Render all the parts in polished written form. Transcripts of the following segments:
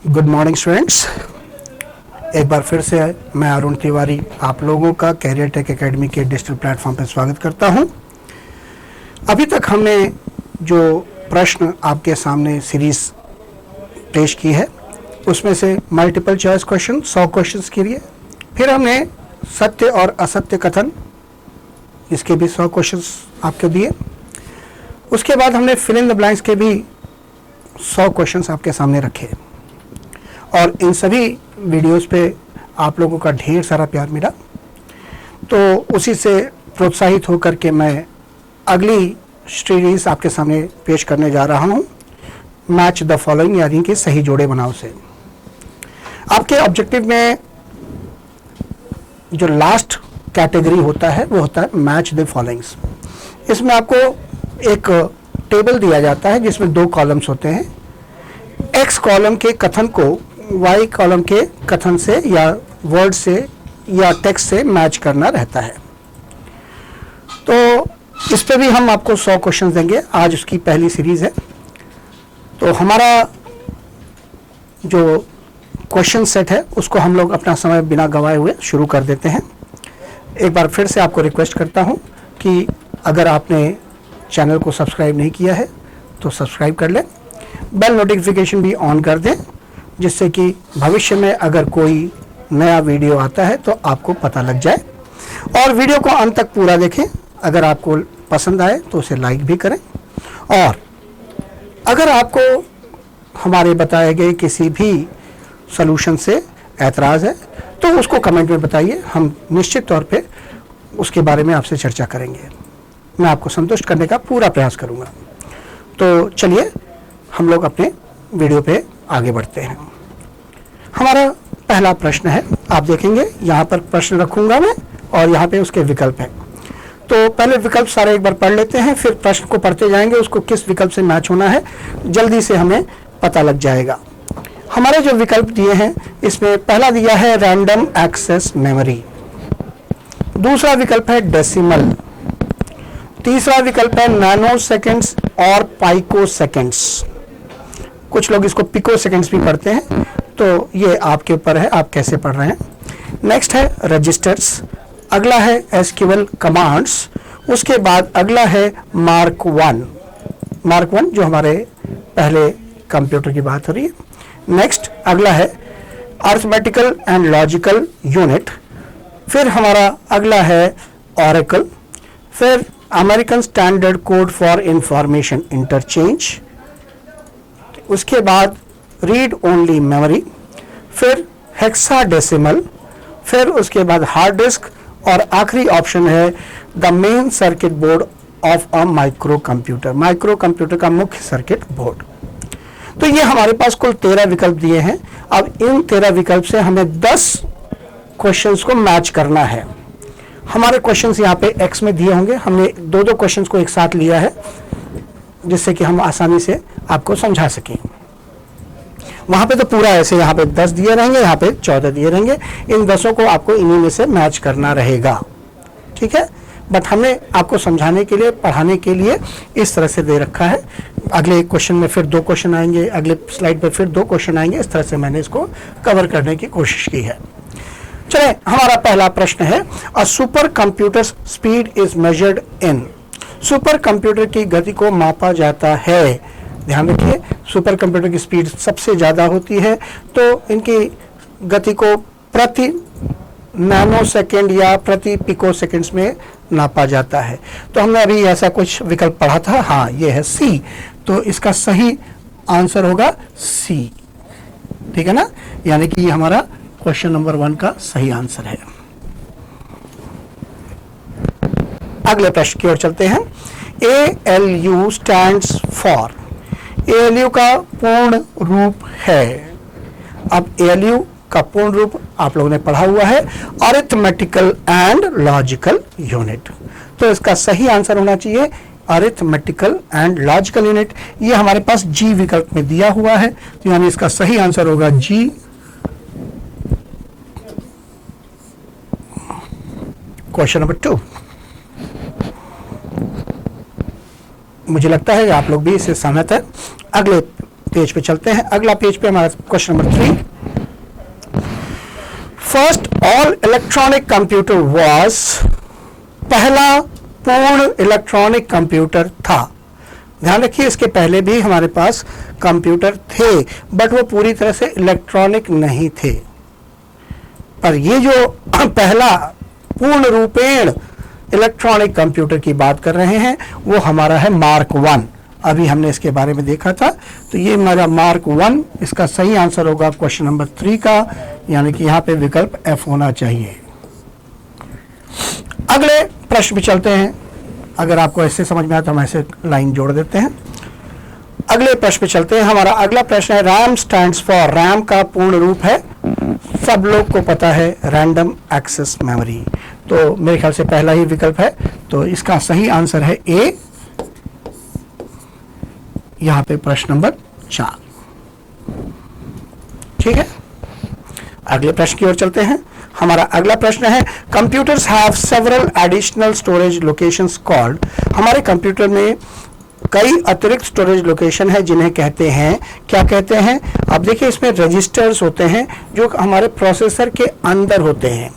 Good morning students. एक बार फिर से मैं अरुण तिवारी आप लोगों का कैरियर टेक एकेडमी के डिजिटल प्लेटफॉर्म पर स्वागत करता हूं। अभी तक हमने जो प्रश्न आपके सामने सीरीज पेश की है उसमें से मल्टीपल चॉइस क्वेश्चन 100 क्वेश्चंस के लिए, फिर हमने सत्य और असत्य कथन इसके भी 100 क्वेश्चंस आपको दिए। उसके बाद हमने फिल इन द ब्लैंक्स के भी 100 क्वेश्चंस आपके सामने रखे और इन सभी वीडियोस पे आप लोगों का ढेर सारा प्यार मिला, तो उसी से प्रोत्साहित होकर के मैं अगली सीरीज आपके सामने पेश करने जा रहा हूं, मैच द फॉलोइंग, यानी कि सही जोड़े बनाओ से। आपके ऑब्जेक्टिव में जो लास्ट कैटेगरी होता है वो होता है मैच द फॉलोइंग्स। इसमें आपको एक टेबल दिया जाता है जिसमें 2 कॉलम्स होते हैं। एक्स कॉलम के कथन को वाई कॉलम के कथन से या वर्ड से या टेक्स्ट से मैच करना रहता है। तो इस पे भी हम आपको 100 क्वेश्चन देंगे। आज उसकी पहली सीरीज है। तो हमारा जो क्वेश्चन सेट है उसको हम लोग अपना समय बिना गंवाए हुए शुरू कर देते हैं। एक बार फिर से आपको रिक्वेस्ट करता हूं कि अगर आपने चैनल को सब्सक्राइब नहीं किया है तो सब्सक्राइब कर लें, बेल नोटिफिकेशन भी ऑन कर दें, जिससे कि भविष्य में अगर कोई नया वीडियो आता है तो आपको पता लग जाए। और वीडियो को अंत तक पूरा देखें। अगर आपको पसंद आए तो उसे लाइक भी करें, और अगर आपको हमारे बताए गए किसी भी सॉल्यूशन से ऐतराज़ है तो उसको कमेंट में बताइए। हम निश्चित तौर पे उसके बारे में आपसे चर्चा करेंगे। मैं आपको संतुष्ट करने का पूरा प्रयास करूंगा। तो चलिए हम लोग अपने वीडियो पे आगे बढ़ते हैं। हमारा पहला प्रश्न है, आप देखेंगे यहाँ पर प्रश्न रखूंगा मैं और यहाँ पे उसके विकल्प हैं। तो पहले विकल्प सारे एक बार पढ़ लेते हैं, फिर प्रश्न को पढ़ते जाएंगे, उसको किस विकल्प से मैच होना है जल्दी से हमें पता लग जाएगा। हमारे जो विकल्प दिए हैं इसमें पहला दिया है रैंडम एक्सेस मेमोरी, दूसरा विकल्प है डेसिमल, तीसरा विकल्प है नैनो सेकेंड्स और पाइको सेकेंड्स। कुछ लोग इसको पिको सेकेंड्स भी पढ़ते हैं, तो ये आपके ऊपर है आप कैसे पढ़ रहे हैं। नेक्स्ट है रजिस्टर्स, अगला है एसक्यूएल कमांड्स, उसके बाद अगला है मार्क 1 जो हमारे पहले कंप्यूटर की बात हो रही है। नेक्स्ट अगला है अर्थमेटिकल एंड लॉजिकल यूनिट, फिर हमारा अगला है ऑरेकल, फिर American Standard code for information interchange, उसके बाद रीड ओनली मेमोरी, फिर हेक्साडेसिमल, फिर उसके बाद हार्ड डिस्क, और आखिरी ऑप्शन है the main circuit board of a micro computer का मुख्य सर्किट बोर्ड। तो ये हमारे पास कुल 13 विकल्प दिए हैं। अब इन 13 विकल्प से हमें 10 क्वेश्चंस को मैच करना है। हमारे क्वेश्चंस यहाँ पे एक्स में दिए होंगे। हमने 2-2 क्वेश्चंस को एक साथ लिया है जिससे कि हम आसानी से आपको समझा सकें। वहां पे तो पूरा ऐसे यहाँ पे 10 दिए रहेंगे, यहाँ पे 14 दिए रहेंगे। इन 10 को आपको इन्हीं में से मैच करना रहेगा, ठीक है। बट हमने आपको समझाने के लिए, पढ़ाने के लिए इस तरह से दे रखा है। अगले क्वेश्चन में फिर 2 क्वेश्चन आएंगे, अगले स्लाइड पे फिर 2 क्वेश्चन आएंगे। इस तरह से मैंने इसको कवर करने की कोशिश की है। चले, हमारा पहला प्रश्न है, a super computer speed is measured in. Super computer की गति को मापा जाता है। ध्यान रखिए, सुपर कंप्यूटर की स्पीड सबसे ज्यादा होती है, तो इनकी गति को प्रति नैनो सेकेंड या प्रति पिको सेकेंड्स में नापा जाता है। तो हमने अभी ऐसा कुछ विकल्प पढ़ा था, हाँ ये है सी। तो इसका सही आंसर होगा सी, ठीक है ना। यानी कि हमारा क्वेश्चन नंबर 1 का सही आंसर है। अगले प्रश्न की ओर चलते हैं। ALU स्टैंड्स फॉर, ALU का पूर्ण रूप है। अब ALU का पूर्ण रूप आप लोगों ने पढ़ा हुआ है, अरिथमेटिकल एंड लॉजिकल यूनिट। तो इसका सही आंसर होना चाहिए अरिथमेटिकल एंड लॉजिकल यूनिट। ये हमारे पास जी विकल्प में दिया हुआ है, तो यानी इसका सही आंसर होगा जी। क्वेश्चन नंबर 2, मुझे लगता है आप लोग भी इससे सहमत है। अगले पेज पे चलते हैं। अगला पेज पे हमारा question number 3। First all electronic computer was, पहला पूर्ण इलेक्ट्रॉनिक कंप्यूटर था। ध्यान रखिए, इसके पहले भी हमारे पास कंप्यूटर थे, बट वो पूरी तरह से इलेक्ट्रॉनिक नहीं थे। पर ये जो पहला पूर्ण रूपेण इलेक्ट्रॉनिक कंप्यूटर की बात कर रहे हैं वो हमारा है मार्क 1। अभी हमने इसके बारे में देखा था। तो ये हमारा मार्क 1, इसका सही आंसर होगा क्वेश्चन नंबर 3 का, यानी कि यहाँ पे विकल्प F होना चाहिए। अगले प्रश्न पे चलते हैं। अगर आपको ऐसे समझ में आता तो हम ऐसे लाइन जोड़ देते हैं। अगले प्रश्न पे चलते हैं। हमारा अगला प्रश्न है रैम स्टैंड्स फॉर, रैम का पूर्ण रूप है, सब लोग को पता है, रैंडम एक्सेस मेमोरी। तो मेरे ख्याल से पहला ही विकल्प है, तो इसका सही आंसर है ए, यहां पे प्रश्न नंबर 4। ठीक है, अगले प्रश्न की ओर चलते हैं। हमारा अगला प्रश्न है computers have several additional storage locations called, हमारे कंप्यूटर में कई अतिरिक्त स्टोरेज लोकेशन है जिन्हें कहते हैं, क्या कहते हैं? अब देखिए, इसमें रजिस्टर्स होते हैं जो हमारे प्रोसेसर के अंदर होते हैं।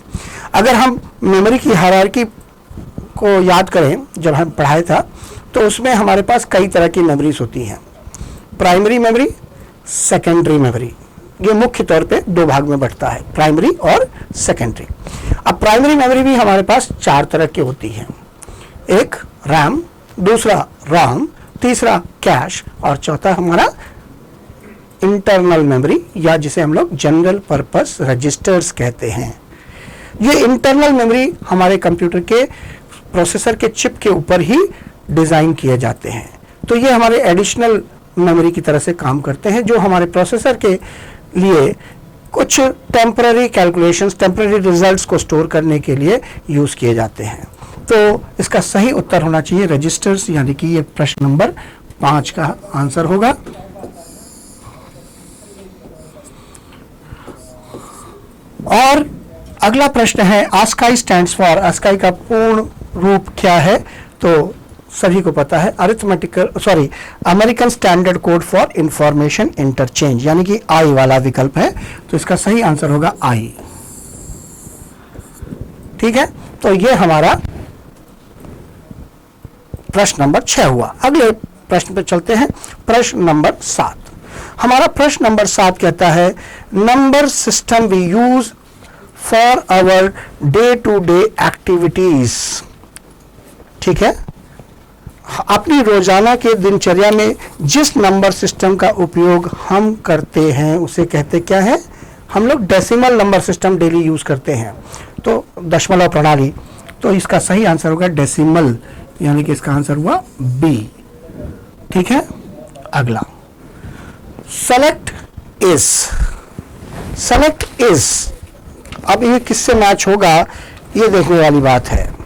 अगर हम मेमोरी की हायरार्की को याद करें, जब हम पढ़ाया था, तो उसमें हमारे पास कई तरह की मेमोरीज होती हैं, प्राइमरी मेमोरी, सेकेंडरी मेमोरी। ये मुख्य तौर पे 2 भाग में बढ़ता है, प्राइमरी और सेकेंडरी। अब प्राइमरी मेमोरी भी हमारे पास 4 तरह की होती है, एक रैम, दूसरा रोम, तीसरा कैश और चौथा हमारा इंटरनल मेमोरी, या जिसे हम लोग जनरल पर्पस रजिस्टर्स कहते हैं। ये इंटरनल मेमोरी हमारे कंप्यूटर के प्रोसेसर के चिप के ऊपर ही डिजाइन किए जाते हैं। तो ये हमारे एडिशनल मेमोरी की तरह से काम करते हैं, जो हमारे प्रोसेसर के लिए कुछ टेम्पररी कैलकुलेशंस, टेम्पररी रिजल्ट्स को स्टोर करने के लिए यूज किए जाते हैं। तो इसका सही उत्तर होना चाहिए रजिस्टर्स, यानी कि ये प्रश्न नंबर 5 का आंसर होगा। और अगला प्रश्न है आस्काई स्टैंड्स फॉर, आस्काई का पूर्ण रूप क्या है? तो सभी को पता है, American Standard code for information interchange, यानी कि आई वाला विकल्प है। तो इसका सही आंसर होगा आई। ठीक है, तो ये हमारा प्रश्न नंबर 6 हुआ। अगले प्रश्न पर चलते हैं, प्रश्न नंबर 7। हमारा प्रश्न नंबर 7 कहता है number system we use for our day to day activities. ठीक है, अपनी रोजाना के दिनचर्या में जिस नंबर सिस्टम का उपयोग हम करते हैं उसे कहते क्या है? हम लोग decimal number system daily use करते हैं, तो दशमलव प्रणाली। तो इसका सही आंसर होगा डेसिमल, यानी कि इसका आंसर हुआ बी। ठीक है, अगला सेलेक्ट इज, सेलेक्ट इज, अब ये किससे मैच होगा ये देखने वाली बात है।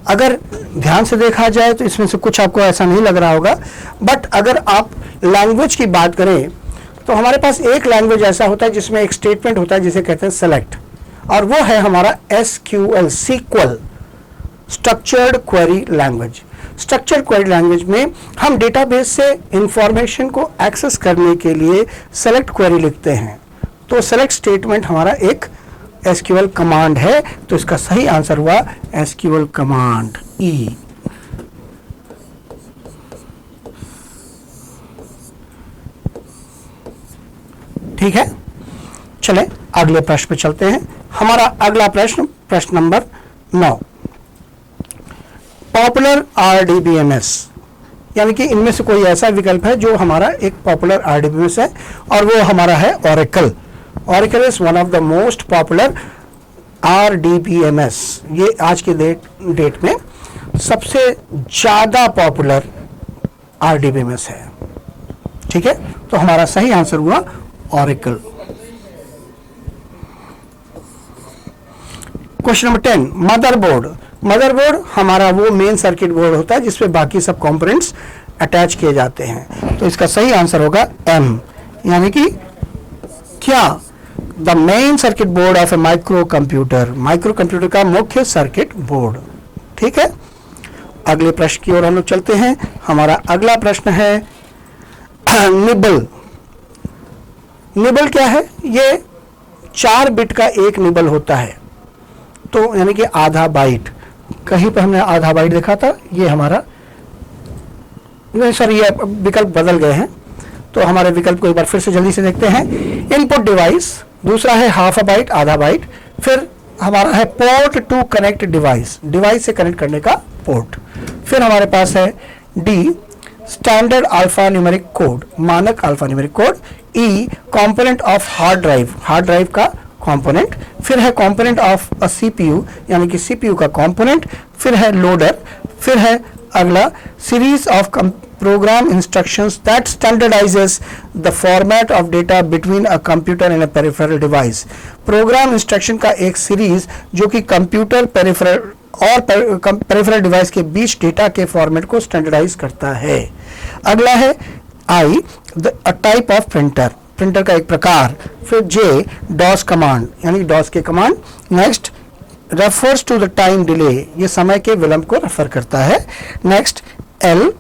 अगर ध्यान से देखा जाए तो इसमें से कुछ आपको ऐसा नहीं लग रहा होगा, बट अगर आप लैंग्वेज की बात करें तो हमारे पास एक लैंग्वेज ऐसा होता है जिसमें एक स्टेटमेंट होता है जिसे कहते हैं सेलेक्ट, और वो है हमारा SQL, sequel, structured query language. Structured query language में हम डेटाबेस से इंफॉर्मेशन को एक्सेस करने के लिए सेलेक्ट क्वेरी लिखते हैं। तो सेलेक्ट स्टेटमेंट हमारा एक SQL कमांड है, तो इसका सही आंसर हुआ SQL कमांड E। ठीक है, चले अगले प्रश्न पे चलते हैं। हमारा अगला प्रश्न, प्रश्न नंबर 9, पॉपुलर RDBMS, यानी कि इनमें से कोई ऐसा विकल्प है जो हमारा एक पॉपुलर RDBMS है, और वो हमारा है Oracle। Oracle is one of the most popular RDBMS। ये आज के डेट में सबसे ज्यादा पॉपुलर RDBMS है। ठीक है, तो हमारा सही आंसर हुआ Oracle। Question number 10, motherboard. Motherboard हमारा वो मेन सर्किट बोर्ड होता है जिसपे बाकी सब कंपोनेंट्स अटैच किए जाते हैं। तो इसका सही आंसर होगा M, यानी कि क्या the main circuit board of A micro computer, micro computer का मुख्य सर्किट बोर्ड। ठीक है, अगले प्रश्न की ओर हम लोग चलते हैं। हमारा अगला प्रश्न है निबल, निबल क्या है? ये 4 बिट का एक निबल होता है, तो यानी कि आधा बाइट। कहीं पर हमने आधा बाइट देखा था, ये हमारा नहीं सर, ये विकल्प बदल गए हैं, तो हमारे विकल्प को एक बार फिर से जल्दी से देखते हैं। इनपुट डिवाइस, दूसरा है हाफ अ बाइट, आधा बाइट, फिर हमारा है port to connect device, device से कनेक्ट करने का पोर्ट, फिर हमारे पास है D standard alpha numeric code, मानक alpha numeric code, E component of hard drive, hard drive का कंपोनेंट, फिर है कंपोनेंट ऑफ अ सीपीयू यानी कि सीपीयू का कंपोनेंट, फिर है लोडर, फिर है अगला series of program instructions that standardizes the format of data between a computer and a peripheral device। Program instruction का एक सीरीज जो कि कंप्यूटर, पेरिफेरल और पेरिफेरल डिवाइस के बीच डेटा के फॉर्मेट को स्टैंडर्डाइज करता है। अगला है I a type of printer, printer का एक प्रकार, फिर जे डॉस कमांड यानी डॉस के command, next refers to the time delay, ये समय के विलंब को रेफर करता है, next L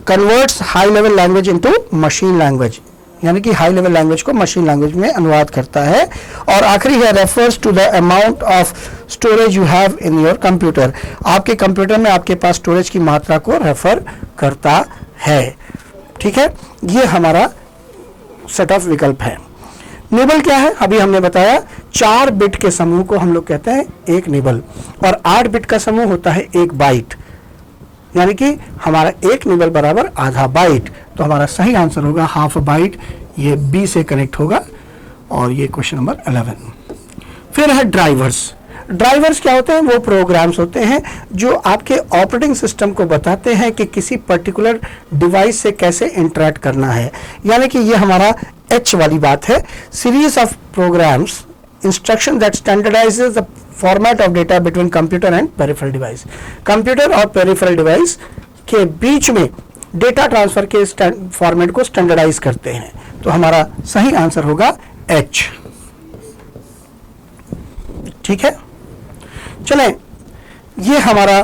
converts high level language into machine language यानी कि हाई लेवल लैंग्वेज को मशीन लैंग्वेज में अनुवाद करता है, और आखिरी है refers to the amount of storage you have in your computer, आपके कंप्यूटर में आपके पास स्टोरेज की मात्रा को रेफर करता है। ठीक है, ये हमारा सेट ऑफ विकल्प है। निबल क्या है? अभी हमने बताया 4 बिट के समूह को हम लोग कहते हैं एक निबल, और 8 बिट का समूह होता है एक बाइट, यानी कि हमारा एक निबल बराबर आधा बाइट, तो हमारा सही आंसर होगा हाफ बाइट, ये बी से कनेक्ट होगा, और ये क्वेश्चन नंबर 11। फिर है ड्राइवर्स। ड्राइवर्स क्या होते हैं? वो प्रोग्राम्स होते हैं जो आपके ऑपरेटिंग सिस्टम को बताते हैं कि किसी पर्टिकुलर डिवाइस से कैसे इंटरेक्ट करना है, यानी कि ये हमारा एच वाली बात है, series of programs instruction that standardises the format of data between computer and peripheral device, computer और पेरिफेरल डिवाइस के बीच में डेटा ट्रांसफर के फॉर्मेट को स्टैंडर्डाइज करते हैं, तो हमारा सही आंसर होगा एच। ठीक है, चलें, ये हमारा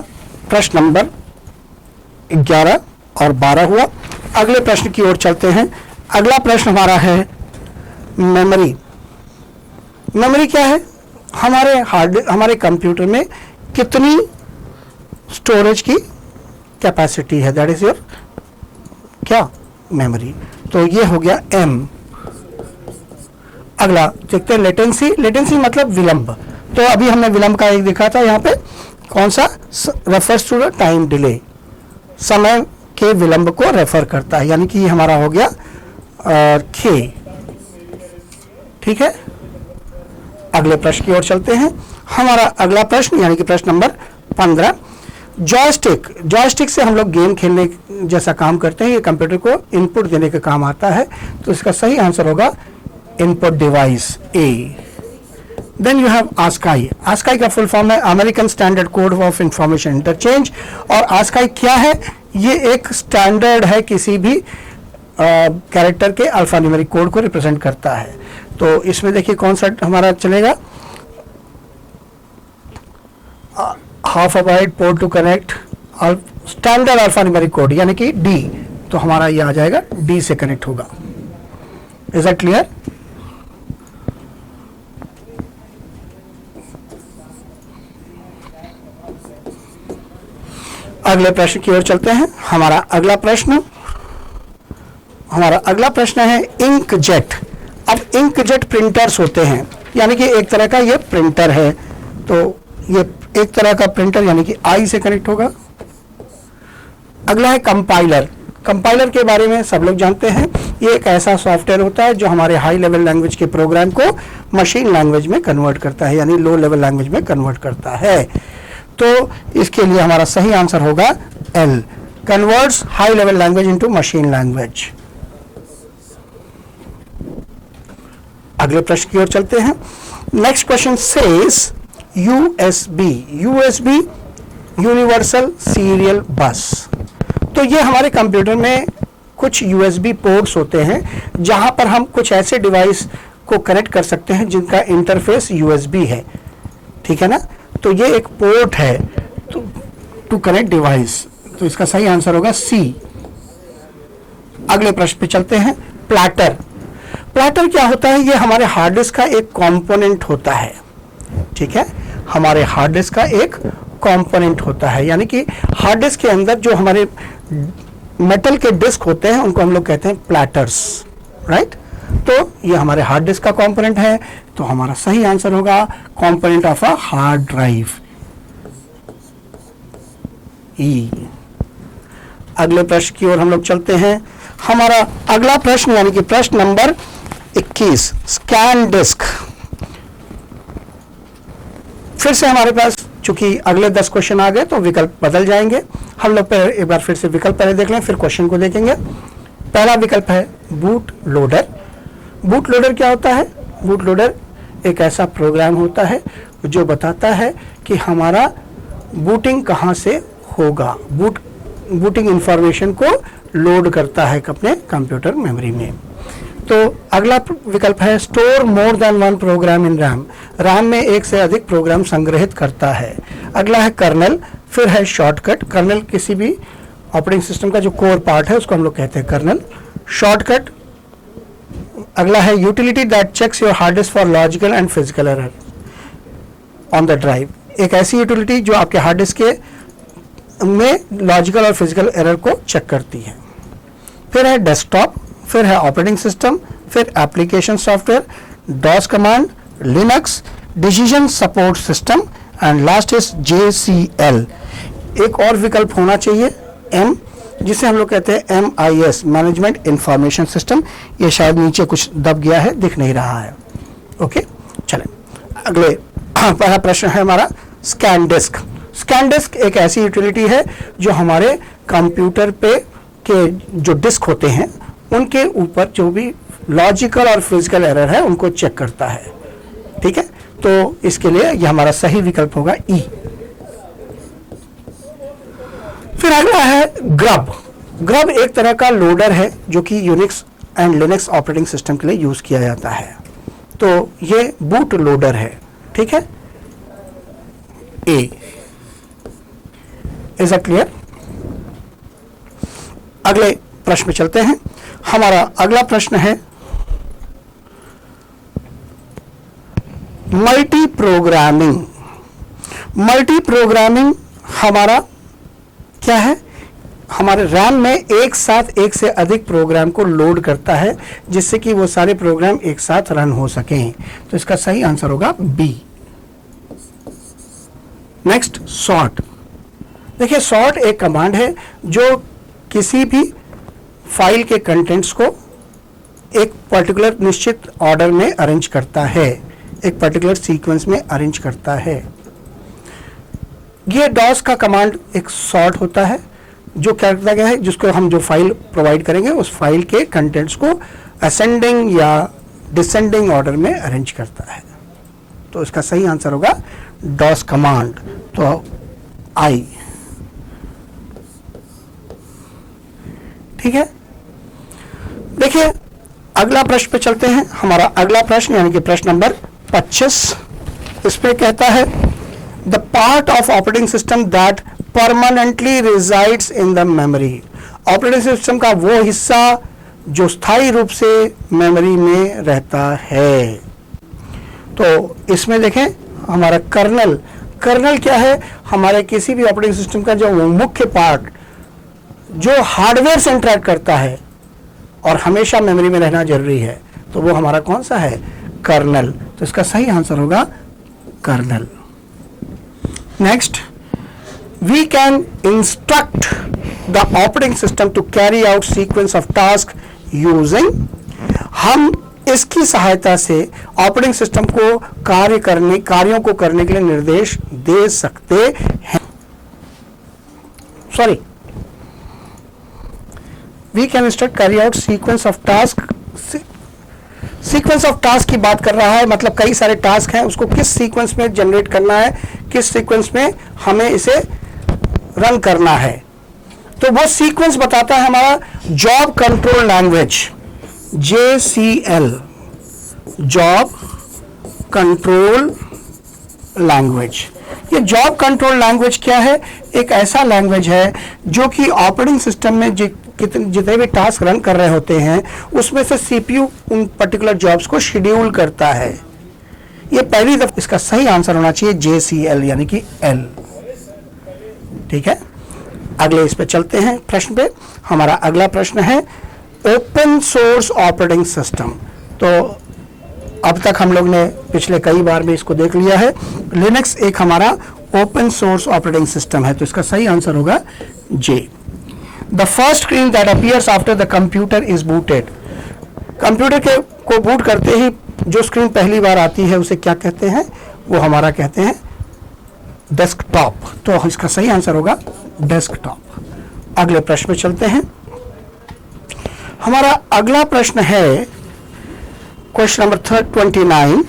प्रश्न नंबर 11 और 12 हुआ। अगले प्रश्न की ओर चलते हैं। अगला प्रश्न हमारा है मेमोरी। मेमोरी क्या है? हमारे कंप्यूटर में कितनी स्टोरेज की कैपेसिटी है, दैट इज योर क्या मेमोरी, तो ये हो गया एम। अगला देखते हैं लेटेंसी। लेटेंसी मतलब विलंब, तो अभी हमने विलंब का एक देखा था, यहाँ पे कौन सा? Refers to the time delay, समय के विलंब को रेफर करता है, यानी कि ये हमारा हो गया के। ठीक है, अगले प्रश्न की ओर चलते हैं। हमारा अगला प्रश्न यानी कि प्रश्न नंबर 15, जॉयस्टिक। जॉयस्टिक से हम लोग गेम खेलने जैसा काम करते हैं, ये कंप्यूटर को इनपुट देने का काम आता है, तो इसका सही आंसर होगा input device A. Then you have ASCII. ASCII का फुल फॉर्म है American Standard Code of Information Interchange, और आस्काई क्या है? ये एक स्टैंडर्ड है, किसी भी कैरेक्टर के अल्फा न्यूमेरिक कोड को रिप्रेजेंट करता है। तो इसमें देखिए कौन सा हमारा चलेगा, half a byte, port to connect, standard alpha numeric code यानी कि डी, तो हमारा ये आ जाएगा डी से कनेक्ट होगा। Is that clear? अगले प्रश्न की ओर चलते हैं। हमारा अगला प्रश्न है इंकजेट। अब इंकजेट प्रिंटर्स होते हैं, यानी कि एक तरह का ये प्रिंटर है, तो ये एक तरह का प्रिंटर यानी कि आई से कनेक्ट होगा। अगला है कंपाइलर। कंपाइलर के बारे में सब लोग जानते हैं, ये एक ऐसा सॉफ्टवेयर होता है जो हमारे हाई लेवल लैंग्वेज के प्रोग्राम को मशीन लैंग्वेज में कन्वर्ट करता है, यानी लो लेवल लैंग्वेज में कन्वर्ट करता है। तो इसके लिए हमारा सही आंसर होगा L, converts high level language into machine language. अगले प्रश्न की ओर चलते हैं। Next question says USB. USB universal serial बस। तो ये हमारे कंप्यूटर में कुछ यूएसबी पोर्ट्स होते हैं जहां पर हम कुछ ऐसे डिवाइस को कनेक्ट कर सकते हैं जिनका इंटरफेस यूएसबी है, ठीक है ना। तो ये एक पोर्ट है टू कनेक्ट डिवाइस, तो इसका सही आंसर होगा सी। अगले प्रश्न पे चलते हैं। प्लैटर। प्लैटर क्या होता है? ये हमारे हार्ड डिस्क का एक कंपोनेंट होता है, ठीक है, हमारे हार्ड डिस्क का एक कंपोनेंट होता है। यानी कि हार्ड डिस्क के अंदर जो हमारे मेटल के डिस्क होते हैं उनको हम लोग कहते हैं प्लैटर्स, राइट। तो ये हमारे हार्ड डिस्क का कंपोनेंट है, तो हमारा सही आंसर होगा component of a hard drive, E. अगले प्रश्न की ओर हम लोग चलते हैं। हमारा अगला प्रश्न यानी कि प्रश्न नंबर 21, स्कैन डिस्क। फिर से हमारे पास चूंकि अगले 10 क्वेश्चन आ गए तो विकल्प बदल जाएंगे। हम लोग एक बार फिर से विकल्प पहले देख लें, फिर क्वेश्चन को देखेंगे। पहला विकल्प है बूट लोडर। बूट लोडर क्या होता है? बूट लोडर एक ऐसा प्रोग्राम होता है जो बताता है कि हमारा बूटिंग कहाँ से होगा, बूटिंग इंफॉर्मेशन को लोड करता है अपने कंप्यूटर मेमोरी में। तो अगला विकल्प है store more than one program in RAM. RAM में एक से अधिक प्रोग्राम संग्रहित करता है। अगला है कर्नल, फिर है शॉर्टकट। कर्नल किसी भी ऑपरेटिंग सिस्टम का जो कोर पार्ट है उसको हम लोग कहते हैं कर्नल। शॉर्टकट। अगला है utility that checks your hard disk for logical and physical error on the drive. एक ऐसी यूटिलिटी जो आपके हार्ड डिस्क के में लॉजिकल और फिजिकल एरर को चेक करती है। फिर है डेस्कटॉप, फिर है ऑपरेटिंग सिस्टम, फिर application software, DOS command, Linux, decision support system and last is JCL। एक और विकल्प होना चाहिए M, जिसे हम लोग कहते हैं MIS, मैनेजमेंट इंफॉर्मेशन सिस्टम। ये शायद नीचे कुछ दब गया है, दिख नहीं रहा है। ओके, चलें अगले। पहला प्रश्न है हमारा स्कैन डिस्क। स्कैन डिस्क एक ऐसी यूटिलिटी है जो हमारे कंप्यूटर पे के जो डिस्क होते हैं उनके ऊपर जो भी लॉजिकल और फिजिकल एरर है उनको चेक करता है, ठीक है। तो इसके लिए यह हमारा सही विकल्प होगा E। फिर अगला है ग्रब। ग्रब एक तरह का लोडर है जो कि Unix and Linux operating system के लिए यूज किया जाता है। तो ये बूट लोडर है, ठीक है। A is a clear. अगले प्रश्न में चलते हैं। हमारा अगला प्रश्न है मल्टी प्रोग्रामिंग। मल्टी प्रोग्रामिंग हमारा क्या है? हमारे रैम में एक साथ एक से अधिक प्रोग्राम को लोड करता है जिससे कि वो सारे प्रोग्राम एक साथ रन हो सकें। तो इसका सही आंसर होगा B। Next, sort. देखिए, सॉर्ट एक कमांड है जो किसी भी फाइल के कंटेंट्स को एक पर्टिकुलर निश्चित ऑर्डर में अरेंज करता है, एक पर्टिकुलर सीक्वेंस में अरेंज करता है। ये डॉस का कमांड एक सॉर्ट होता है जो क्या करता गया है, जिसको हम जो फाइल प्रोवाइड करेंगे उस फाइल के कंटेंट्स को असेंडिंग या डिसेंडिंग ऑर्डर में अरेंज करता है। तो इसका सही आंसर होगा डॉस कमांड, तो I। ठीक है, देखिए अगला प्रश्न पे चलते हैं। हमारा अगला प्रश्न यानी कि प्रश्न नंबर 25, इस पे कहता है the part of operating system that permanently resides in the memory. Operating system का वो हिस्सा जो स्थायी रूप से मेमोरी में रहता है। तो इसमें देखें हमारा कर्नल। कर्नल क्या है? हमारे किसी भी ऑपरेटिंग सिस्टम का जो मुख्य पार्ट जो हार्डवेयर से इंटरैक्ट करता है और हमेशा मेमोरी में रहना जरूरी है, तो वो हमारा कौन सा है? कर्नल। तो इसका सही आंसर होगा kernel. Next, we can instruct the operating system to carry out sequence of task using. हम इसकी सहायता से ऑपरेटिंग सिस्टम को कार्यों को करने के लिए निर्देश दे सकते हैं। Sorry, we can instruct carry out sequence of task. Sequence of task की बात कर रहा है, मतलब कई सारे टास्क हैं, उसको किस सीक्वेंस में जनरेट करना है, किस सीक्वेंस में हमें इसे रन करना है। तो वो सीक्वेंस बताता है हमारा job control language, JCL, job control language. ये जॉब कंट्रोल लैंग्वेज क्या है? एक ऐसा लैंग्वेज है जो कि ऑपरेटिंग सिस्टम में कितने जितने भी टास्क रन कर रहे होते हैं उसमें से सीपीयू उन पर्टिकुलर जॉब्स को शेड्यूल करता है। ये पहली दफा, इसका सही आंसर होना चाहिए JCL यानी कि L। ठीक है, अगले इस पे चलते हैं प्रश्न पे। हमारा अगला प्रश्न है ओपन सोर्स ऑपरेटिंग सिस्टम। तो अब तक हम लोग ने पिछले कई बार में इसको देख लिया है। लिनक्स एक हमारा ओपन सोर्स ऑपरेटिंग सिस्टम है, तो इसका सही आंसर होगा J। The first screen that appears after the computer is booted. Computer के को बूट करते ही जो स्क्रीन पहली बार आती है उसे क्या कहते हैं? वो हमारा कहते हैं डेस्कटॉप। तो इसका सही आंसर होगा डेस्कटॉप। अगले प्रश्न में चलते हैं। हमारा अगला प्रश्न है question number 29।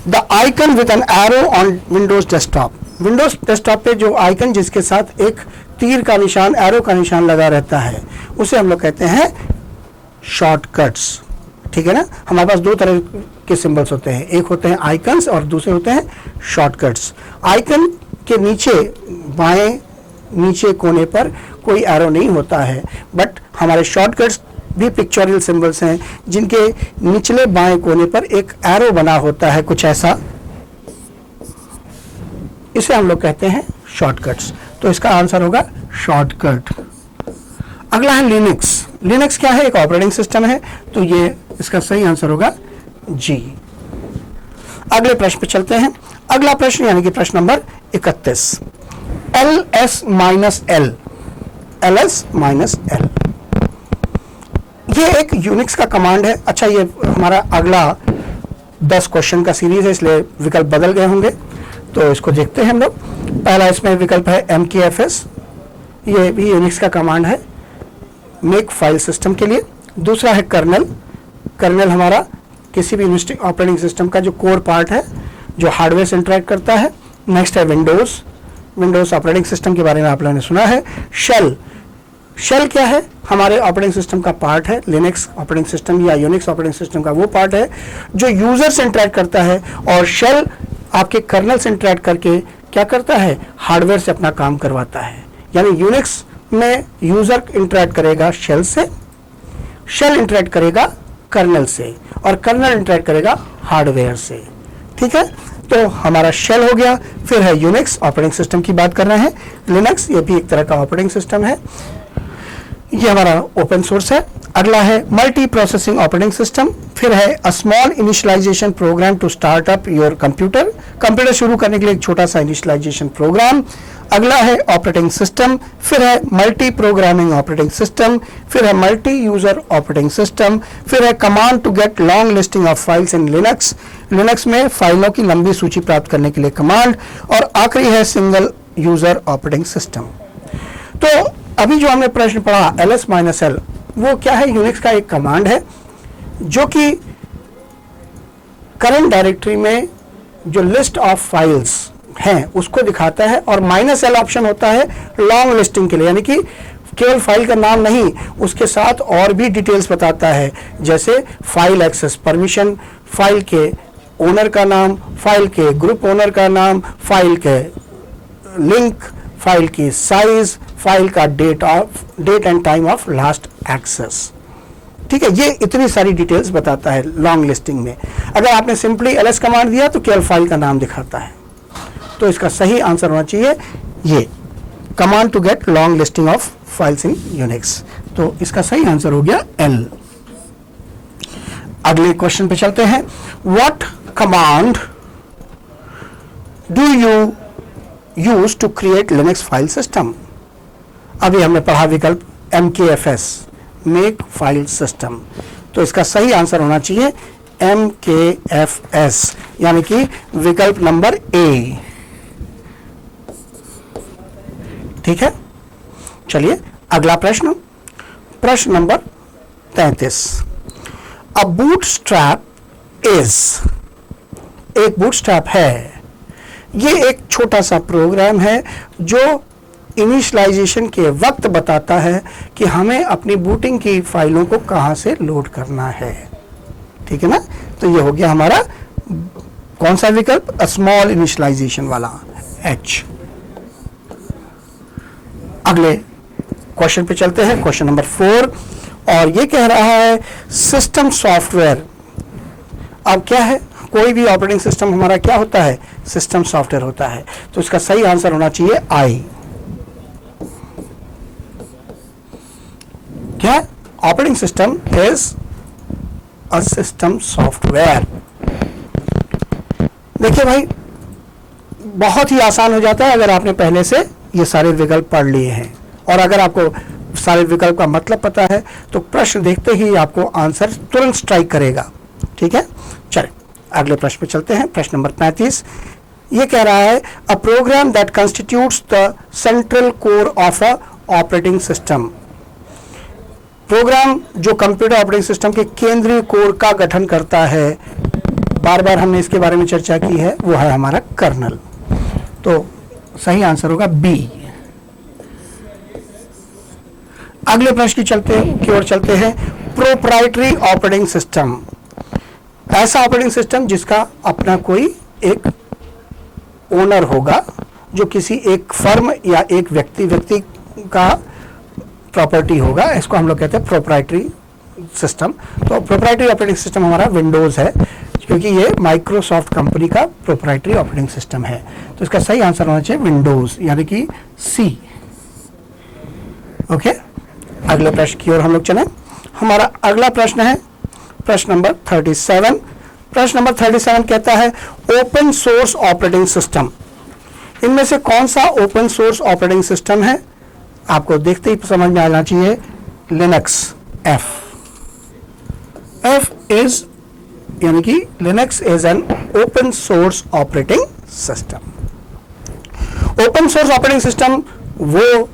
The icon with an arrow on Windows desktop. Windows desktop पे जो आइकन जिसके साथ एक तीर का निशान, एरो का निशान लगा रहता है, उसे हम लोग कहते हैं शॉर्टकट्स। ठीक है ना, हमारे पास दो तरह के सिंबल्स होते हैं, एक होते हैं आइकन्स और दूसरे होते हैं शॉर्टकट्स। आइकन के नीचे बाएं नीचे कोने पर कोई एरो नहीं होता है, बट हमारे शॉर्टकट्स भी पिक्चोरियल सिंबल्स हैं जिनके निचले बाएं कोने पर एक एरो बना होता है, कुछ ऐसा। इसे हम लोग कहते हैं शॉर्टकट्स। तो इसका आंसर होगा शॉर्टकट। अगला है लिनक्स। लिनक्स क्या है? एक ऑपरेटिंग सिस्टम है, तो ये इसका सही आंसर होगा जी। अगले प्रश्न पे चलते हैं। अगला प्रश्न यानी कि प्रश्न नंबर 31। ls-l। ls-l ये एक यूनिक्स का कमांड है। अच्छा, ये हमारा अगला 10 क्वेश्चन का सीरीज है, इसलिए विकल्प बदल गए होंगे, तो इसको देखते हैं हम लोग। पहला इसमें विकल्प है MKFS, ये भी यूनिक्स का कमांड है मेक फाइल सिस्टम के लिए। दूसरा है कर्नल। कर्नल हमारा किसी भी ऑपरेटिंग सिस्टम का जो कोर पार्ट है, जो हार्डवेयर से इंटरेक्ट करता है। नेक्स्ट है विंडोज। विंडोज ऑपरेटिंग सिस्टम के बारे में आप लोगों ने सुना है। शेल। शेल क्या है? हमारे ऑपरेटिंग सिस्टम का पार्ट है। लिनक्स ऑपरेटिंग सिस्टम या यूनिक्स ऑपरेटिंग सिस्टम का वो पार्ट है जो यूजर से इंटरेक्ट करता है, और शेल आपके कर्नल से इंटरेक्ट करके क्या करता है? हार्डवेयर से अपना काम करवाता है। यानी यूनिक्स में यूजर इंटरेक्ट करेगा शेल से, शेल इंटरेक्ट करेगा कर्नल से, और कर्नल इंटरेक्ट करेगा हार्डवेयर से। ठीक है, तो हमारा शेल हो गया। फिर है यूनिक्स, ऑपरेटिंग सिस्टम की बात कर रहे हैं। लिनक्स ये भी एक तरह का ऑपरेटिंग सिस्टम है, ये हमारा ओपन सोर्स है। अगला है मल्टी प्रोसेसिंग ऑपरेटिंग सिस्टम। फिर है a small initialization program to start up your computer. Computer शुरू करने के लिए एक छोटा सा इनिशियलाइजेशन प्रोग्राम। अगला है ऑपरेटिंग सिस्टम। फिर है मल्टी प्रोग्रामिंग ऑपरेटिंग सिस्टम। फिर है मल्टी यूजर ऑपरेटिंग सिस्टम। फिर है command to get long listing of files in Linux. Linux में फाइलों की लंबी सूची प्राप्त करने के लिए कमांड। और आखिरी है सिंगल यूजर ऑपरेटिंग सिस्टम। तो अभी जो हमने प्रश्न पढ़ा ls-l, वो क्या है? यूनिक्स का एक कमांड है जो कि करंट डायरेक्टरी में जो लिस्ट ऑफ फाइल्स हैं उसको दिखाता है, और -l ऑप्शन होता है लॉन्ग लिस्टिंग के लिए, यानी कि केवल फाइल का नाम नहीं, उसके साथ और भी डिटेल्स बताता है, जैसे फाइल एक्सेस परमिशन, फाइल के ओनर का नाम, फाइल के ग्रुप ओनर का नाम, फाइल के लिंक, फाइल की साइज, फाइल का date and time of last access. ठीक है, ये इतनी सारी डिटेल्स बताता है लॉन्ग लिस्टिंग में। अगर आपने सिंपली ls कमांड दिया तो केवल फाइल का नाम दिखाता है। तो इसका सही आंसर होना चाहिए ये, command to get long listing of files in Unix. तो इसका सही आंसर हो गया L। अगले क्वेश्चन पे चलते हैं। What command do you use to create Linux file system? अभी हमने पढ़ा विकल्प MKFS, मेक फाइल सिस्टम। तो इसका सही आंसर होना चाहिए MKFS, यानी कि विकल्प नंबर A। ठीक है, चलिए अगला प्रश्न, प्रश्न नंबर 33। अ बूटस्ट्रैप इज, एक बूटस्ट्रैप है, ये एक छोटा सा प्रोग्राम है जो इनिशियलाइजेशन के वक्त बताता है कि हमें अपनी बूटिंग की फाइलों को कहां से लोड करना है। ठीक है ना, तो ये हो गया हमारा कौन सा विकल्प? स्मॉल इनिशियलाइजेशन वाला H। अगले क्वेश्चन पे चलते हैं, क्वेश्चन नंबर 4, और ये कह रहा है सिस्टम सॉफ्टवेयर। अब क्या है, कोई भी ऑपरेटिंग सिस्टम हमारा क्या होता है, सिस्टम सॉफ्टवेयर होता है। तो इसका सही आंसर होना चाहिए आई। क्या, operating system is a system software. देखिए भाई, बहुत ही आसान हो जाता है अगर आपने पहले से ये सारे विकल्प पढ़ लिए हैं, और अगर आपको सारे विकल्प का मतलब पता है तो प्रश्न देखते ही आपको आंसर तुरंत स्ट्राइक करेगा। ठीक है, चलिए अगले प्रश्न पे चलते हैं। प्रश्न नंबर 35 ये कह रहा है a program that constitutes the central core of a operating system. Program जो कंप्यूटर ऑपरेटिंग सिस्टम के केंद्रीय कोर का गठन करता है, बार बार हमने इसके बारे में चर्चा की है, वो है हमारा कर्नल। तो सही आंसर होगा बी। अगले प्रश्न की ओर चलते हैं। प्रोप्राइटरी ऑपरेटिंग सिस्टम, ऐसा ऑपरेटिंग सिस्टम जिसका अपना कोई एक ओनर होगा, जो किसी एक फर्म या एक व्यक्ति का प्रॉपर्टी होगा, इसको हम लोग कहते हैं प्रोप्राइटरी सिस्टम। तो प्रोप्राइटरी ऑपरेटिंग सिस्टम हमारा विंडोज है, क्योंकि ये माइक्रोसॉफ्ट कंपनी का प्रोप्राइटरी ऑपरेटिंग सिस्टम है। तो इसका सही आंसर होना चाहिए विंडोज, यानी कि सी। ओके, अगले प्रश्न की ओर हम लोग चलें। हमारा अगला प्रश्न है प्रश्न नंबर 37। प्रश्न नंबर 37 कहता है ओपन सोर्स ऑपरेटिंग सिस्टम। इनमें से कौन सा ओपन सोर्स ऑपरेटिंग सिस्टम है? आपको देखते ही समझ में आना चाहिए, लिनक्स। एफ इज, यानी कि Linux is an open source operating system. Open source operating system वो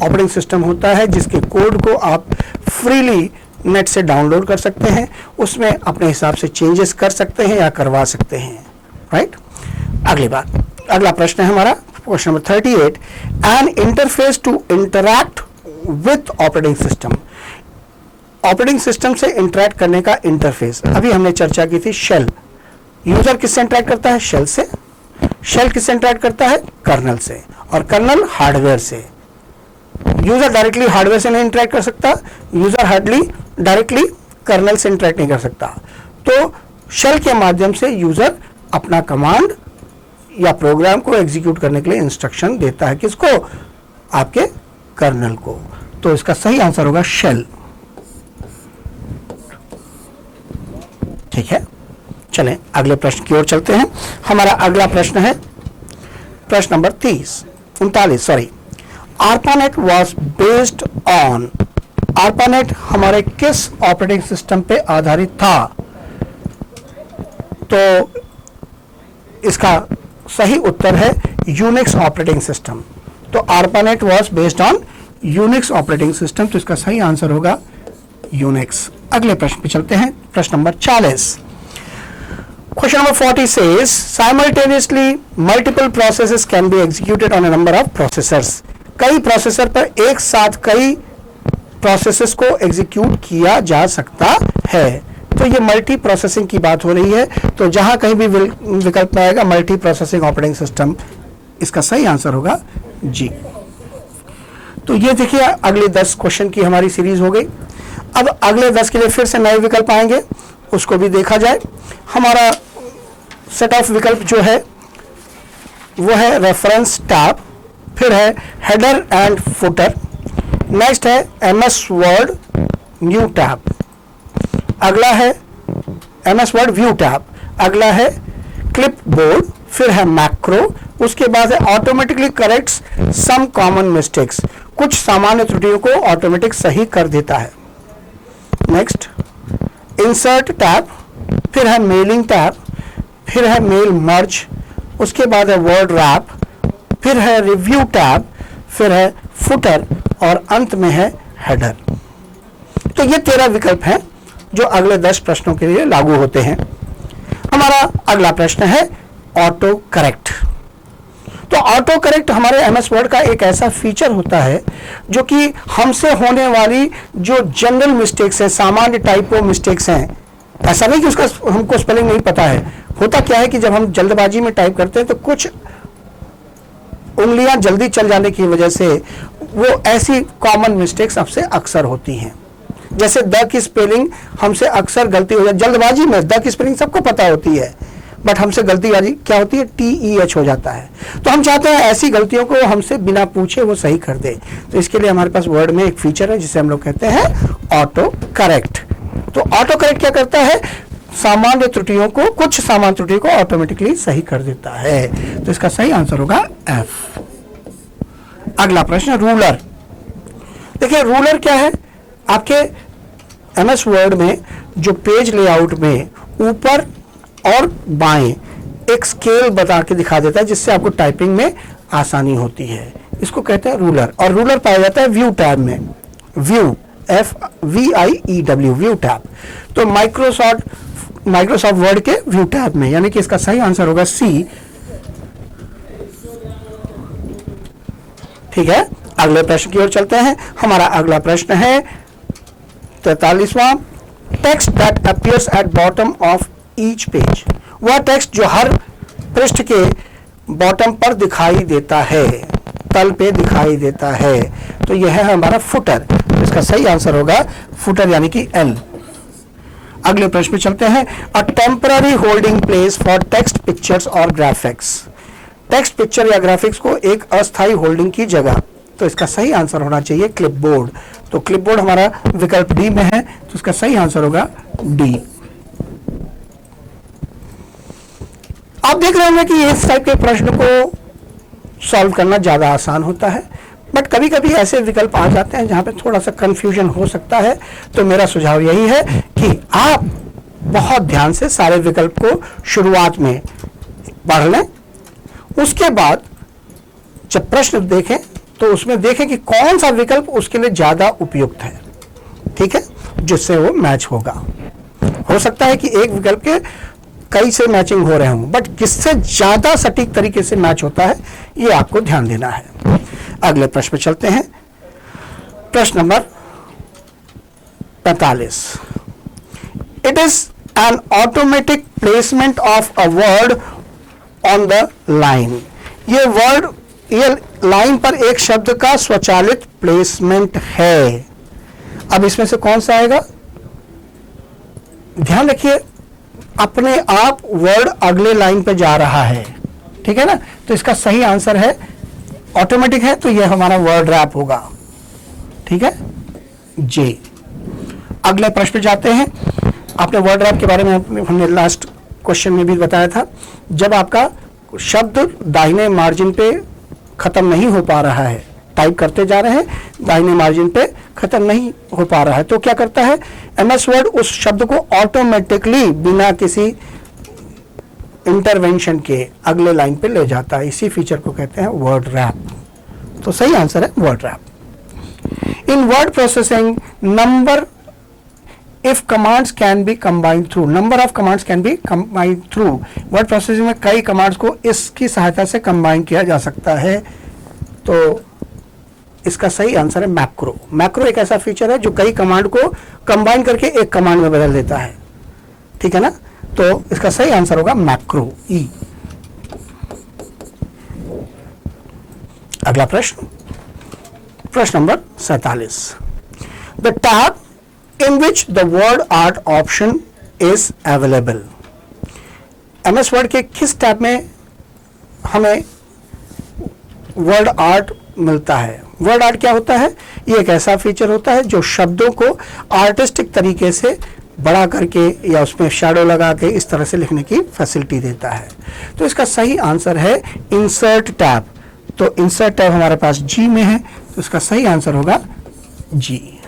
ऑपरेटिंग सिस्टम होता है जिसके कोड को आप फ्रीली नेट से डाउनलोड कर सकते हैं, उसमें अपने हिसाब से चेंजेस कर सकते हैं या करवा सकते हैं। राइट, अगला प्रश्न है हमारा question number 38। An interface to interact with operating system. Operating system से इंटरैक्ट करने का इंटरफेस, अभी हमने चर्चा की थी शेल। यूजर किससे इंटरैक्ट करता है? शेल से। शेल किससे इंटरैक्ट करता है? कर्नल से, और कर्नल हार्डवेयर से। यूजर डायरेक्टली हार्डवेयर से नहीं इंटरैक्ट कर सकता, यूजर डायरेक्टली कर्नल से इंटरैक्ट नहीं कर सकता। तो शेल के माध्यम से यूजर अपना कमांड या प्रोग्राम को एग्जीक्यूट करने के लिए इंस्ट्रक्शन देता है। किसको? आपके कर्नल को। तो इसका सही आंसर होगा शेल। ठीक है, चलें अगले प्रश्न की ओर चलते हैं। हमारा अगला प्रश्न है प्रश्न number 39 sorry. ARPANET was based on, ARPANET हमारे किस ऑपरेटिंग सिस्टम पे आधारित था? तो इसका सही उत्तर है यूनिक्स ऑपरेटिंग सिस्टम। तो ARPANET was based on Unix operating system, तो इसका सही आंसर होगा यूनिक्स। अगले प्रश्न पे चलते हैं, प्रश्न number 40। Question number 40 says simultaneously multiple processes can be executed on a number of processors. कई प्रोसेसर पर एक साथ कई प्रोसेसेस को एग्जीक्यूट किया जा सकता है। तो ये मल्टी प्रोसेसिंग की बात हो रही है। तो जहां कहीं भी विकल्प में आएगा मल्टी प्रोसेसिंग ऑपरेटिंग सिस्टम, इसका सही आंसर होगा जी। तो ये देखिए अगले 10 क्वेश्चन की हमारी सीरीज हो गई। अब अगले 10 के लिए फिर से नए विकल्प आएंगे, उसको भी देखा जाए। हमारा सेट ऑफ विकल्प जो है वो है रेफरेंस टैब, फिर है हेडर एंड फुटर, नेक्स्ट है एमएस वर्ड न्यू टैब, अगला है एमएस वर्ड व्यू टैब, अगला है क्लिप बोर्ड, फिर है मैक्रो, उसके बाद है automatically corrects some common mistakes, कुछ सामान्य त्रुटियों को ऑटोमेटिक सही कर देता है। नेक्स्ट इंसर्ट टैब, फिर है मेलिंग टैब, फिर है मेल मर्ज, उसके बाद है वर्ड रैप, फिर है रिव्यू टैब, फिर है फुटर और अंत में है हेडर। तो ये 13 विकल्प हैं जो अगले 10 प्रश्नों के लिए लागू होते हैं। हमारा अगला प्रश्न है ऑटो करेक्ट। तो ऑटो करेक्ट हमारे एमएस वर्ड का एक ऐसा फीचर होता है जो कि हमसे होने वाली जो जनरल मिस्टेक्स हैं, सामान्य टाइपो मिस्टेक्स हैं, ऐसा नहीं कि उसका हमको स्पेलिंग नहीं पता है। होता क्या है कि जब हम जल्दबाजी में टाइप करते हैं तो कुछ उंगलियां जल्दी चल जाने की वजह से वो ऐसी कॉमन मिस्टेक्स सबसे अक्सर होती हैं। जैसे द की स्पेलिंग हमसे अक्सर गलती हो जाती, जल्दबाजी में द की स्पेलिंग सबको पता होती है, बट हमसे गलतीबाजी क्या होती है, TEH हो जाता है। तो हम चाहते हैं ऐसी गलतियों को हमसे बिना पूछे वो सही कर दे। तो इसके लिए हमारे पास वर्ड में एक फीचर है जिसे हम लोग कहते हैं ऑटो करेक्ट। तो ऑटो करेक्ट क्या करता है, सामान्य त्रुटियों को, कुछ सामान्य त्रुटियों को ऑटोमेटिकली सही कर देता है। तो इसका सही आंसर होगा F। अगला प्रश्न, रूलर। देखिए रूलर क्या है, आपके MS वर्ड में जो पेज लेआउट में ऊपर और बाएं एक स्केल बता के दिखा देता है, जिससे आपको टाइपिंग में आसानी होती है। इसको कहते हैं रूलर। और रूलर पाया जाता है व्यू टैब में, व्यू FVIEW, व्यू टैब। तो माइक्रोसॉफ्ट वर्ड के व्यू टैब में, यानी कि इसका सही आंसर होगा C। ठीक है, अगले प्रश्न की ओर चलते हैं। हमारा अगला प्रश्न है 43वां, text that appears at bottom of each page. वह टेक्स्ट जो हर पृष्ठ के बॉटम पर दिखाई देता है, तल पे दिखाई देता है। तो यह है हमारा फुटर। इसका सही आंसर होगा फुटर, यानी कि L। अगले प्रश्न में चलते हैं, a temporary holding place for text, pictures और ग्राफिक्स। टेक्स्ट, पिक्चर या ग्राफिक्स को एक अस्थायी होल्डिंग की जगह। तो इसका सही आंसर होना चाहिए क्लिपबोर्ड। तो क्लिपबोर्ड हमारा विकल्प डी में है, तो इसका सही आंसर होगा डी। आप देख रहे होंगे कि इस टाइप के प्रश्न को सॉल्व करना ज्यादा आसान होता है, बट कभी कभी ऐसे विकल्प आ जाते हैं जहां पे थोड़ा सा कंफ्यूजन हो सकता है। तो मेरा सुझाव यही है कि आप बहुत ध्यान से सारे विकल्प को शुरुआत में पढ़ लें, उसके बाद जब प्रश्न देखें तो उसमें देखें कि कौन सा विकल्प उसके लिए ज्यादा उपयुक्त है, ठीक है, जिससे वो मैच होगा। हो सकता है कि एक विकल्प के कई से मैचिंग हो रहे हों, बट किससे ज्यादा सटीक तरीके से मैच होता है ये आपको ध्यान देना है। अगले प्रश्न पे चलते हैं, प्रश्न number 45। It is an automatic placement of a word on the line. ये लाइन पर एक शब्द का स्वचालित प्लेसमेंट है। अब इसमें से कौन सा आएगा, ध्यान रखिए, अपने आप वर्ड अगले लाइन पे जा रहा है, ठीक है ना। तो इसका सही आंसर है, ऑटोमेटिक है तो यह हमारा वर्ड रैप होगा, ठीक है, जे। अगले प्रश्न पे जाते हैं। आपने वर्ड रैप के बारे में हमने लास्ट क्वेश्चन में भी बताया था। जब आपका शब्द दाहिने मार्जिन पे खत्म नहीं हो पा रहा है, टाइप करते जा रहे हैं, दाहिने मार्जिन पे खत्म नहीं हो पा रहा है, तो क्या करता है MS वर्ड, उस शब्द को ऑटोमेटिकली बिना किसी इंटरवेंशन के अगले लाइन पे ले जाता है। इसी फीचर को कहते हैं वर्ड रैप। तो सही आंसर है word rap. In word processing number if commands can be combined through, number of commands can be combined through. Word processing में कई कमांड्स को इसकी सहायता से कंबाइन किया जा सकता है। तो इसका सही आंसर है मैक्रो। मैक्रो एक ऐसा फीचर है जो कई कमांड को कंबाइन करके एक कमांड में बदल देता है, ठीक है ना। तो इसका सही आंसर होगा मैक्रो, ई। अगला प्रश्न, प्रश्न number 47। The tab in which the word art option is available. MS word के किस टैब में हमें वर्ड आर्ट मिलता है। वर्ड आर्ट क्या होता है, ये एक ऐसा फीचर होता है जो शब्दों को आर्टिस्टिक तरीके से बड़ा करके या उसमें शैडो लगा के इस तरह से लिखने की फैसिलिटी देता है। तो इसका सही आंसर है इंसर्ट टैब। तो इंसर्ट टैब हमारे पास जी में है, तो इसका सही आंसर होगा जी।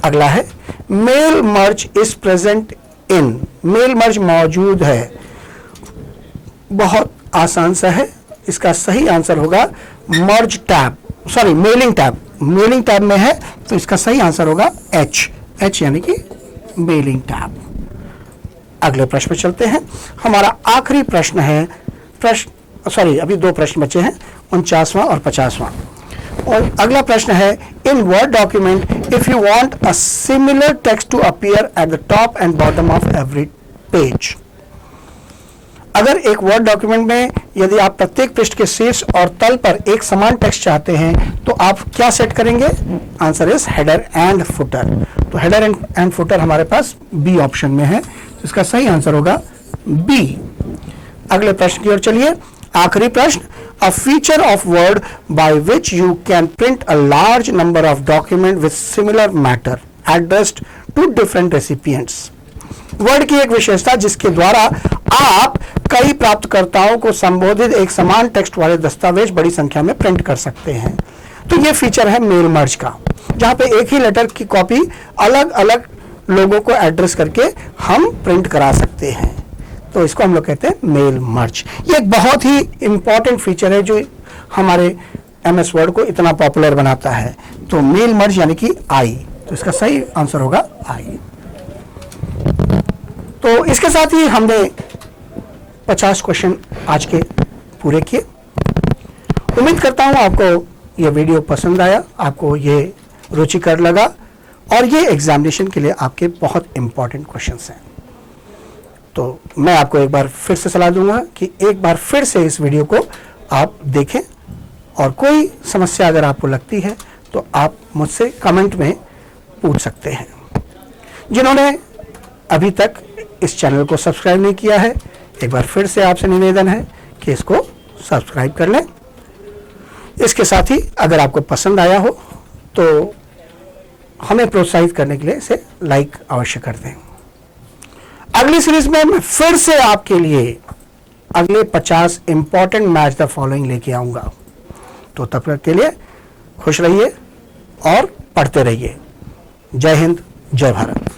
अगला है mail merge is present in. Mail merge मौजूद है, बहुत आसान सा है। इसका सही आंसर होगा merge tab, sorry mailing tab. Mailing tab में है तो इसका सही आंसर होगा एच, एच यानी कि मेलिंग टैब। अगले प्रश्न में चलते हैं। हमारा आखिरी प्रश्न है, अभी दो प्रश्न बचे हैं, 49वां और 50वां। और अगला प्रश्न है, in Word document if you want a similar text to appear at the top and bottom of every page. अगर एक वर्ड डॉक्यूमेंट में यदि आप प्रत्येक पृष्ठ के शीर्ष और तल पर एक समान टेक्स्ट चाहते हैं तो आप क्या सेट करेंगे? Answer is header and footer. तो हेडर एंड फुटर हमारे पास बी ऑप्शन में है, तो इसका सही आंसर होगा बी। अगले प्रश्न की ओर चलिए। आखिरी प्रश्न, a feature of Word by which you can print a large number of document with similar matter addressed to different recipients. Word की एक विशेषता जिसके द्वारा आप कई प्राप्तकर्ताओं को संबोधित एक समान टेक्स्ट वाले दस्तावेज बड़ी संख्या में प्रिंट कर सकते हैं। तो ये फीचर है मेल मर्ज का, जहां पे एक ही लेटर की कॉपी अलग अलग लोगों को एड्रेस करके हम प्रिंट करा सकते हैं। तो इसको हम लोग कहते हैं मेल मर्ज। ये एक बहुत ही इंपॉर्टेंट फीचर है जो हमारे MS वर्ड को इतना पॉपुलर बनाता है। तो मेल मर्ज यानी कि आई, तो इसका सही आंसर होगा आई। तो इसके साथ ही हमने 50 क्वेश्चन आज के पूरे किए। उम्मीद करता हूं आपको यह वीडियो पसंद आया, आपको ये रुचिकर लगा और ये एग्जामिनेशन के लिए आपके बहुत इंपॉर्टेंट क्वेश्चंस हैं। तो मैं आपको एक बार फिर से सलाह दूंगा कि एक बार फिर से इस वीडियो को आप देखें और कोई समस्या अगर आपको लगती है तो आप मुझसे कमेंट में पूछ सकते हैं। जिन्होंने अभी तक इस चैनल को सब्सक्राइब नहीं किया है, एक बार फिर से आपसे निवेदन है कि इसको सब्सक्राइब कर लें। इसके साथ ही अगर आपको पसंद आया हो तो हमें प्रोत्साहित करने के लिए इसे लाइक अवश्य कर दें। अगली सीरीज में मैं फिर से आपके लिए अगले 50 इंपॉर्टेंट मैच द फॉलोइंग लेके आऊंगा। तो तब तक के लिए खुश रहिए और पढ़ते रहिए। जय हिंद, जय भारत।